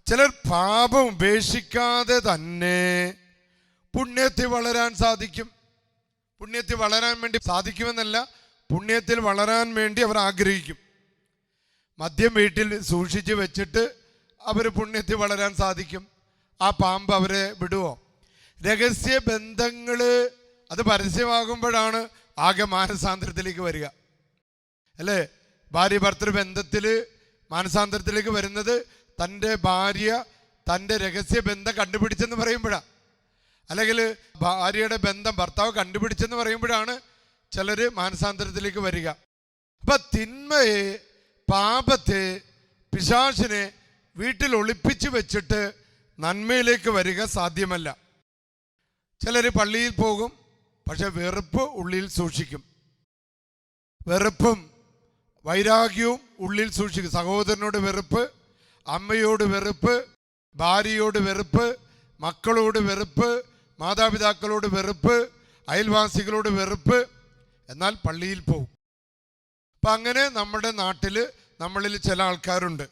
ചിലർ പാപം ഉപേക്ഷിക്കാതെ തന്നെ പുണ്യത്തിൽ വളരാൻ സാധിക്കും. പുണ്യത്തിൽ വളരാൻ വേണ്ടി സാധിക്കുമെന്നല്ല, പുണ്യത്തിൽ വളരാൻ വേണ്ടി അവർ ആഗ്രഹിക്കും. മദ്യം വീട്ടിൽ സൂക്ഷിച്ച് വെച്ചിട്ട് അവർ പുണ്യത്തിൽ വളരാൻ സാധിക്കും. ആ പാമ്പ് അവരെ വിടുവോ? രഹസ്യ ബന്ധങ്ങൾ അത് പരസ്യമാകുമ്പോഴാണ് ആകെ മാനസാന്തരത്തിലേക്ക് വരിക, അല്ലേ? ഭാര്യ ഭർത്തൃ ബന്ധത്തിൽ മാനസാന്തരത്തിലേക്ക് വരുന്നത് തൻ്റെ ഭാര്യ തൻ്റെ രഹസ്യ ബന്ധം കണ്ടുപിടിച്ചെന്ന് പറയുമ്പോഴാണ്, അല്ലെങ്കിൽ ഭാര്യയുടെ ബന്ധം ഭർത്താവ് കണ്ടുപിടിച്ചെന്ന് പറയുമ്പോഴാണ് ചിലർ മാനസാന്തരത്തിലേക്ക് വരിക. അപ്പം തിന്മയെ, പാപത്തെ, പിശാചിനെ വീട്ടിൽ ഒളിപ്പിച്ചു വെച്ചിട്ട് നന്മയിലേക്ക് വരിക സാധ്യമല്ല. ചിലർ പള്ളിയിൽ പോകും, പക്ഷെ വെറുപ്പ് ഉള്ളിൽ സൂക്ഷിക്കും. വെറുപ്പും വൈരാഗ്യവും ഉള്ളിൽ സൂക്ഷിക്കും. സഹോദരനോട് വെറുപ്പ്, അമ്മയോട് വെറുപ്പ്, ഭാര്യയോട് വെറുപ്പ്, മക്കളോട് വെറുപ്പ്, മാതാപിതാക്കളോട് വെറുപ്പ്, അയൽവാസികളോട് വെറുപ്പ്, എന്നാൽ പള്ളിയിൽ പോകും. അപ്പം അങ്ങനെ നമ്മുടെ നാട്ടിൽ നമ്മളിൽ ചില ആൾക്കാരുണ്ട്.